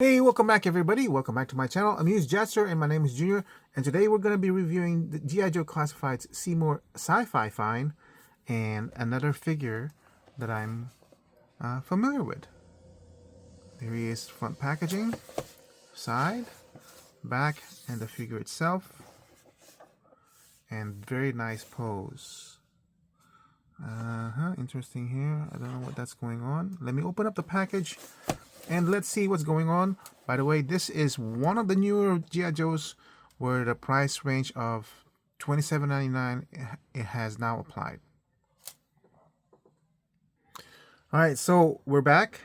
Hey, welcome back everybody. Welcome back to my channel, AmusedJester, and my name is Junior. And today we're going to be reviewing the G.I. Joe Classified's Seymour Sci-Fi find and another figure that I'm familiar with. There he is, front packaging, side, back, and the figure itself. And very nice pose. Interesting here. I don't know what that's going on. Let me open up the package and let's see what's going on. By the way, this is one of the newer G.I. Joes where the price range of $27.99 it has now applied. All right, so we're back,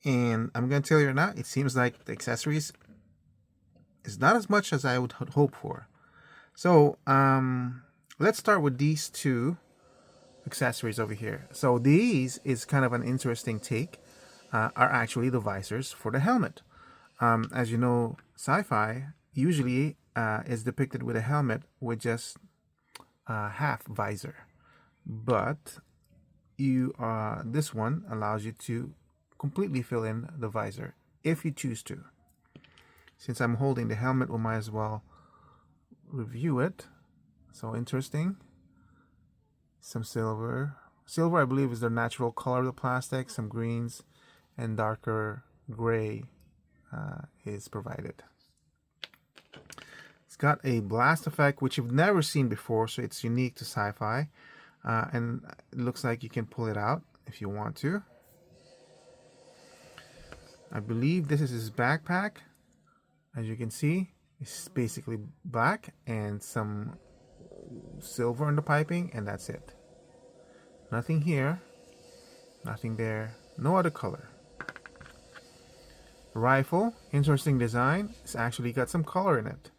and I'm going to tell you right now, it seems like the accessories is not as much as I would hope for. So let's start with these two accessories over here. So these is kind of an interesting take. Are actually the visors for the helmet. As you know, Sci-Fi usually is depicted with a helmet with just half visor, but this one allows you to completely fill in the visor if you choose to. Since I'm holding the helmet, we might as well review it. So interesting. Some silver. Silver, I believe, is the natural color of the plastic. Some greens and darker gray is provided. It's got a blast effect which you've never seen before, so it's unique to Sci-Fi, and it looks like you can pull it out if you want to. I believe this is his backpack. As you can see, it's basically black and some silver in the piping, and that's it. Nothing here, nothing there, no other color. Rifle, interesting design. It's actually got some color in it.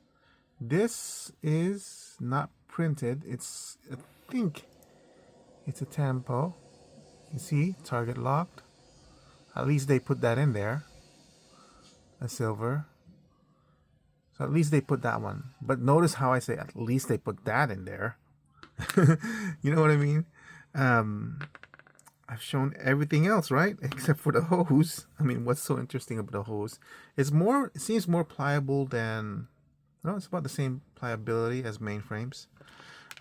This is not printed. It's, I think it's a tempo. You see, target locked. At least they put that in there. A silver. So at least they put that one. But notice how I say at least they put that in there. You know what I mean? I've shown everything else, right? Except for the hose. I mean, what's so interesting about the hose? It seems more pliable than, no, it's about the same pliability as mainframes.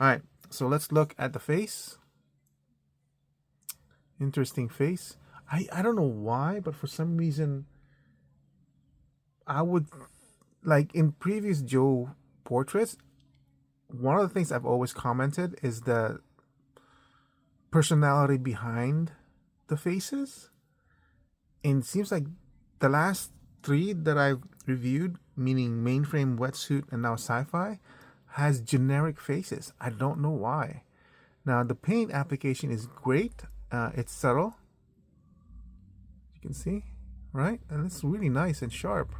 All right, so let's look at the face. Interesting face. I don't know why, but for some reason, I would, like in previous Joe portraits, one of the things I've always commented is the personality behind the faces, and it seems like the last three that I've reviewed, meaning mainframe, wetsuit, and now Sci-Fi, has generic faces. I don't know why. Now the paint application is great. It's subtle, you can see, right? And it's really nice and sharp.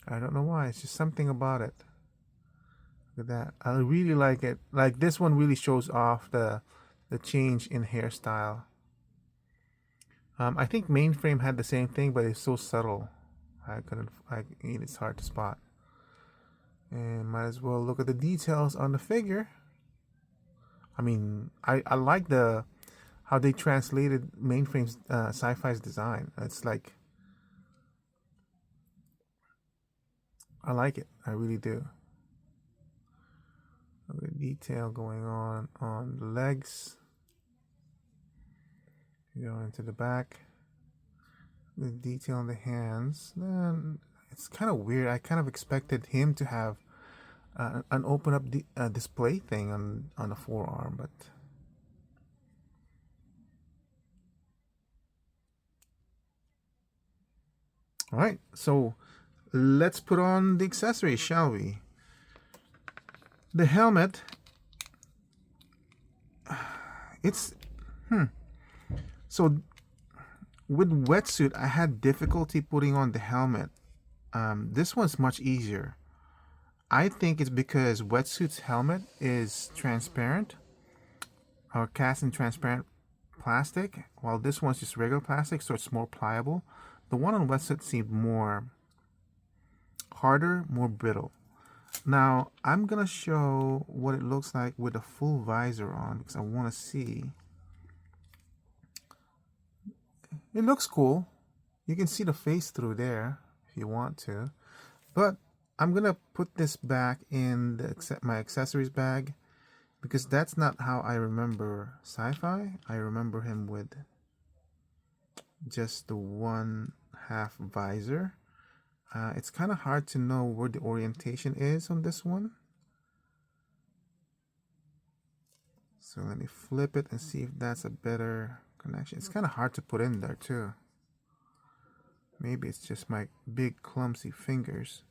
I don't know why, it's just something about it. Look at that. I really like it. Like this one really shows off the change in hairstyle. I think mainframe had the same thing, but it's so subtle. It's hard to spot. And might as well look at the details on the figure. I mean, I like how they translated mainframe's Sci-Fi's design. It's like, I like it. I really do. The detail going on the legs. Go into the back. The detail on the hands. It's kind of weird. I kind of expected him to have an open up display thing on the forearm, but all right. So let's put on the accessories, shall we? The helmet. It's So with wetsuit, I had difficulty putting on the helmet. This one's much easier. I think it's because wetsuit's helmet is transparent or cast in transparent plastic, while this one's just regular plastic, so it's more pliable. The one on wetsuit seemed more harder, more brittle. Now I'm gonna show what it looks like with a full visor on because I want to see It looks cool. You can see the face through there if you want to. But I'm going to put this back in my accessories bag because that's not how I remember Sci-Fi. I remember him with just the 1/2 visor. It's kind of hard to know where the orientation is on this one. So let me flip it and see if that's a better connection. It's kind of hard to put in there too. Maybe it's just my big clumsy fingers.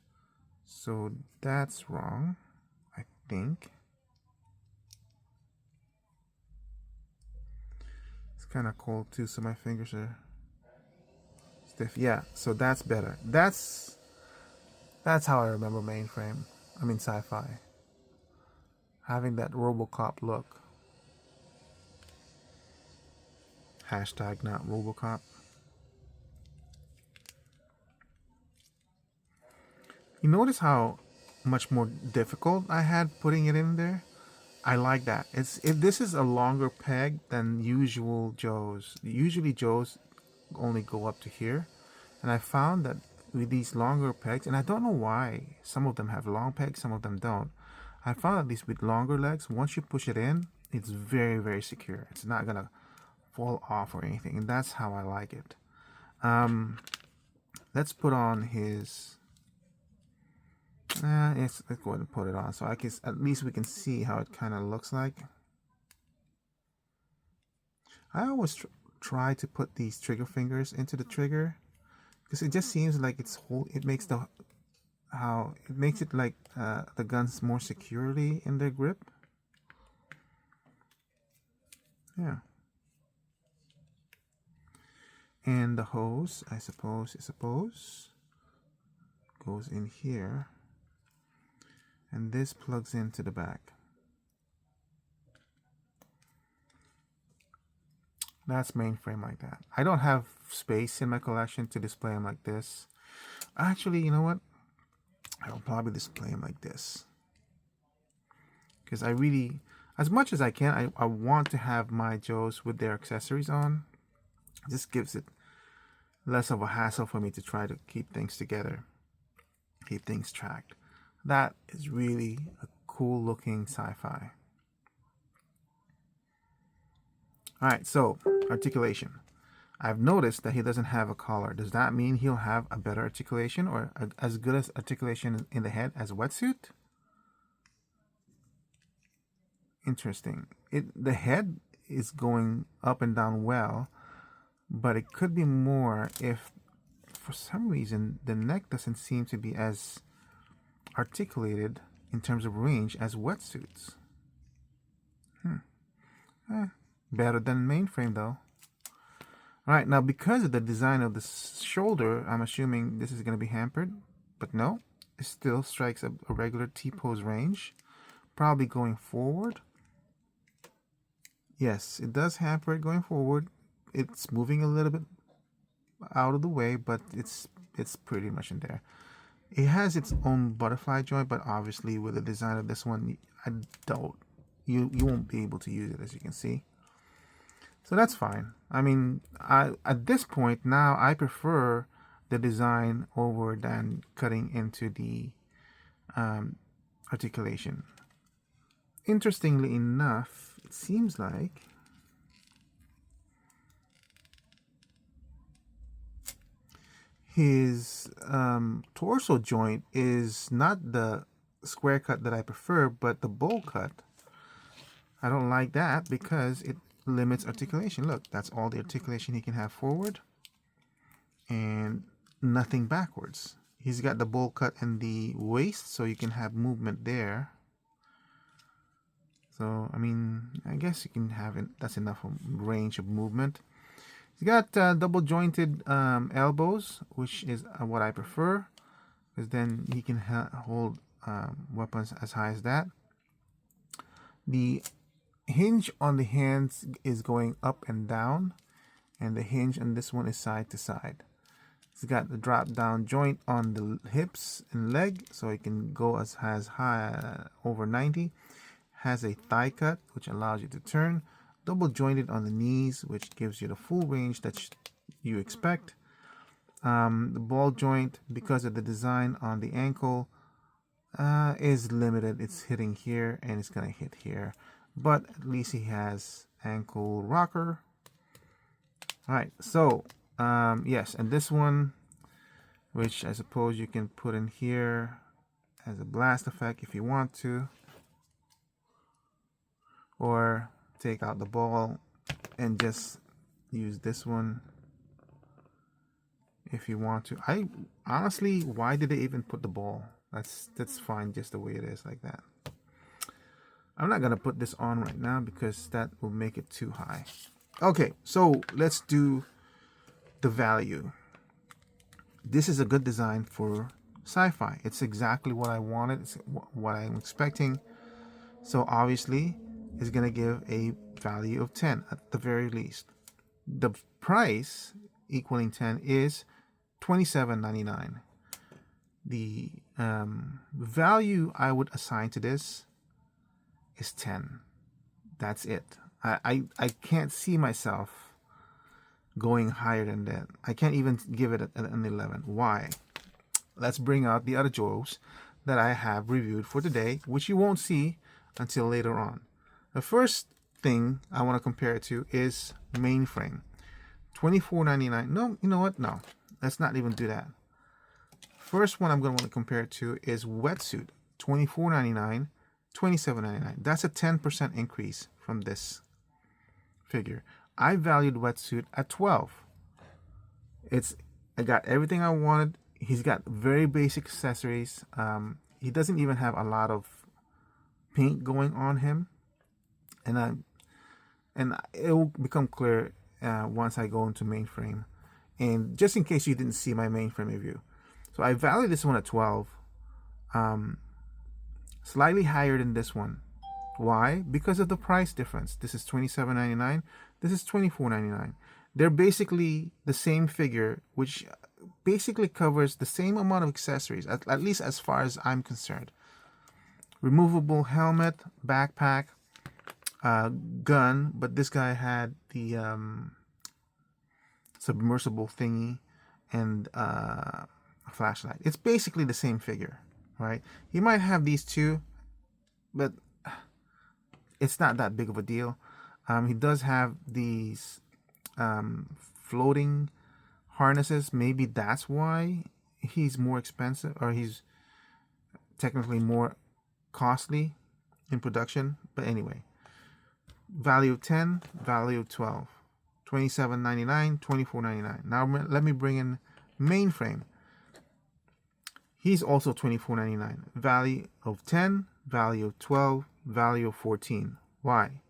So that's wrong, I think. It's kind of cold too, so my fingers are stiff. Yeah, so that's better. That's how I remember mainframe. I mean Sci-Fi. Having that RoboCop look. Hashtag not RoboCop. You notice how much more difficult I had putting it in there? I like that. If this is a longer peg than usual Joes. Usually Joes only go up to here. And I found that with these longer pegs, and I don't know why some of them have long pegs, some of them don't. I found that these with longer legs, once you push it in, it's very, very secure. It's not gonna fall off or anything, and that's how I like it. Let's put on his. Let's go ahead and put it on, so at least we can see how it kind of looks like. I always try to put these trigger fingers into the trigger because it just seems like it makes it like the guns more securely in their grip. Yeah. And the hose, I suppose, goes in here. And this plugs into the back. That's mainframe like that. I don't have space in my collection to display them like this. Actually, you know what? I'll probably display them like this. Because I really, as much as I can, I want to have my Joes with their accessories on. This gives it less of a hassle for me to try to keep things together, keep things tracked. That is really a cool looking Sci-Fi. Alright, so articulation. I've noticed that he doesn't have a collar. Does that mean he'll have a better articulation or as good as articulation in the head as Wetsuit? Interesting. The head is going up and down well, but it could be more if for some reason the neck doesn't seem to be as articulated in terms of range as Wetsuits. Better than mainframe though. Alright, now because of the design of the shoulder, I'm assuming this is going to be hampered, but no, it still strikes a regular T-pose range, probably going forward. Yes, it does hamper it going forward. It's moving a little bit out of the way, but it's pretty much in there. It has its own butterfly joint, but obviously with the design of this one, you won't be able to use it, as you can see. So that's fine. I mean, at this point now, I prefer the design over than cutting into the articulation. Interestingly enough, it seems like his torso joint is not the square cut that I prefer, but the bowl cut. I don't like that because it limits articulation. Look, that's all the articulation he can have forward and nothing backwards. He's got the bowl cut in the waist, so you can have movement there. So, I mean, I guess you can have it. That's enough range of movement. He's got double jointed elbows, which is what I prefer, because then he can hold weapons as high as that. The hinge on the hands is going up and down, and the hinge on this one is side to side. It's got the drop down joint on the hips and leg, so it can go as high over 90. Has a thigh cut, which allows you to turn. Double jointed on the knees, which gives you the full range that you expect. The ball joint, because of the design on the ankle, is limited. It's hitting here and it's gonna hit here, but at least he has ankle rocker. All right, so yes, and this one, which I suppose you can put in here as a blast effect if you want to, or take out the ball and just use this one if you want to. I honestly, why did they even put the ball? That's fine just the way it is like that. I'm not gonna put this on right now because that will make it too high. Okay, so let's do the value. This is a good design for Sci-Fi. It's exactly what I wanted. It's what I'm expecting. So obviously, it's gonna give a value of 10 at the very least. The price equaling 10 is $27.99. The value I would assign to this is 10. That's it. I can't see myself going higher than that. I can't even give it an 11. Why? Let's bring out the other Joes that I have reviewed for today, which you won't see until later on. The first thing I want to compare it to is Mainframe. $24.99. No, you know what? No, let's not even do that. First one I'm going to want to compare it to is Wetsuit. $24.99, $27.99. That's a 10% increase from this figure. I valued Wetsuit at 12. I got everything I wanted. He's got very basic accessories. He doesn't even have a lot of paint going on him, and it will become clear once I go into Mainframe. And just in case you didn't see my Mainframe review, so I value this one at 12, slightly higher than this one. Why? Because of the price difference. This is $27.99. This is $24.99. They're basically the same figure, which basically covers the same amount of accessories, at least as far as I'm concerned. Removable helmet, backpack, gun, but this guy had the submersible thingy and a flashlight. It's basically the same figure, right? He might have these two, but it's not that big of a deal. He does have these floating harnesses. Maybe that's why he's more expensive, or he's technically more costly in production. But anyway, value of 10, value of 12, $27.99, $24.99. Now let me bring in Mainframe. He's also $24.99. Value of 10, value of 12, value of 14. Why?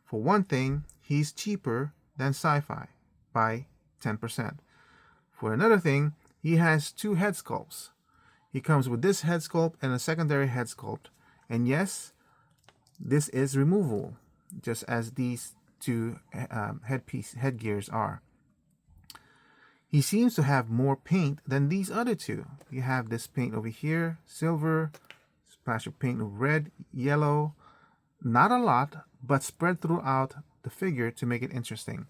For one thing, he's cheaper than Sci-Fi by 10%. For another thing, he has two head sculpts. He comes with this head sculpt and a secondary head sculpt. And yes, this is removable, just as these two headgears are. He seems to have more paint than these other two. You have this paint over here, silver, splash of paint of red, yellow. Not a lot, but spread throughout the figure to make it interesting.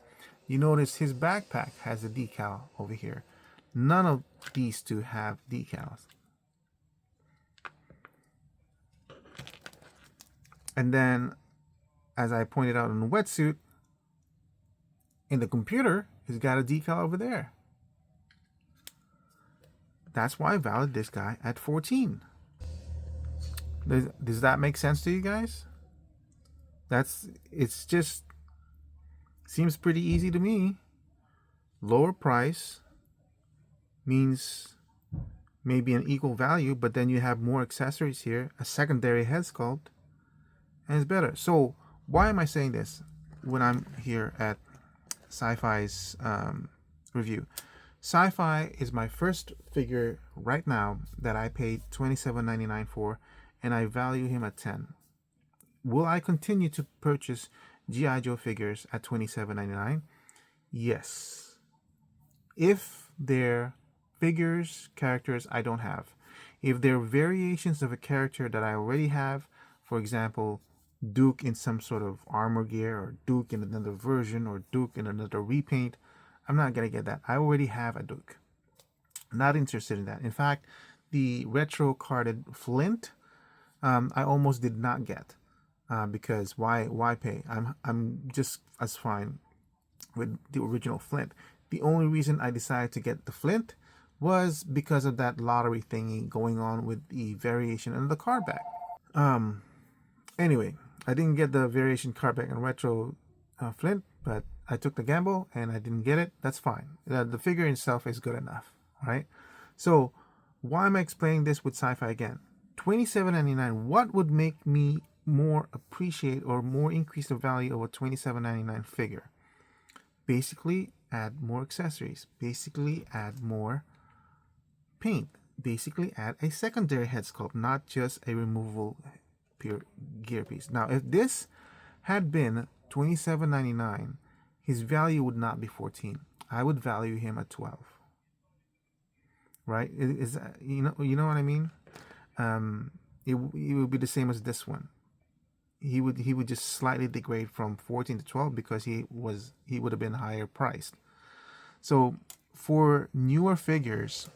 You notice his backpack has a decal over here. None of these two have decals. And then, as I pointed out in the Wetsuit, in the computer, he's got a decal over there. That's why I valued this guy at 14. Does that make sense to you guys? It's just seems pretty easy to me. Lower price means maybe an equal value, but then you have more accessories here, a secondary head sculpt, and it's better. So why am I saying this when I'm here at Sci-Fi's review? Sci-Fi is my first figure right now that I paid $27.99 for, and I value him at 10. Will I continue to purchase G.I. Joe figures at $27.99? Yes. If they're figures, characters I don't have. If they're variations of a character that I already have, for example, Duke in some sort of armor gear, or Duke in another version, or Duke in another repaint, I'm not gonna get that. I already have a Duke. Not interested in that. In fact, the retro carded Flint, I almost did not get, because why pay? I'm just as fine with the original Flint. The only reason I decided to get the Flint was because of that lottery thingy going on with the variation and the card back. Anyway, I didn't get the variation card back and retro Flint, but I took the gamble and I didn't get it. That's fine. The figure itself is good enough, right? So why am I explaining this with Sci-Fi again? $27.99. What would make me more appreciate or more increase the value of a $27.99 figure? Basically, add more accessories. Basically, add more paint. Basically, add a secondary head sculpt, not just a removable pure gear piece. Now, if this had been $27.99, his value would not be 14. I would value him at 12. Right? Is you know what I mean? It would be the same as this one. He would just slightly degrade from 14 to 12 because he would have been higher priced. So for newer figures,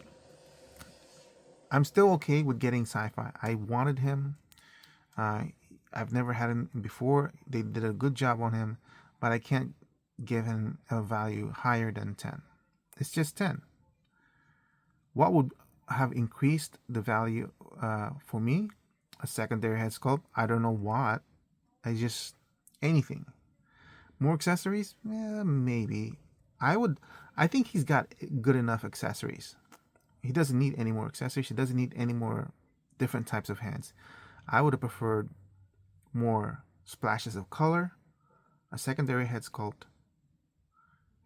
I'm still okay with getting Sci-Fi. I wanted him. I've never had him before. They did a good job on him, but I can't give him a value higher than 10. It's just 10. What would have increased the value for me? A secondary head sculpt. I don't know what. Anything. More accessories? Yeah, maybe. I think he's got good enough accessories. He doesn't need any more accessories. He doesn't need any more different types of hands. I would have preferred more splashes of color, a secondary head sculpt,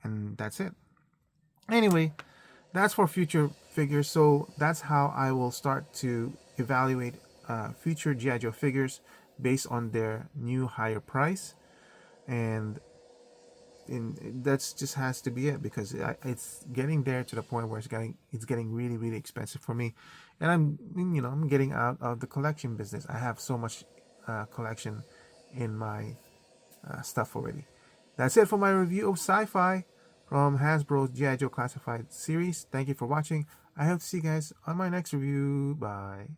and that's it. Anyway, that's for future figures. So that's how I will start to evaluate future G.I. Joe figures based on their new higher price, and that's just has to be it, because it's getting there to the point where it's getting really, really expensive for me, and I'm getting out of the collection business. I have so much collection in my stuff already. That's it for my review of Sci-Fi from Hasbro's G.I. Joe Classified series. Thank you for watching. I hope to see you guys on my next review. Bye.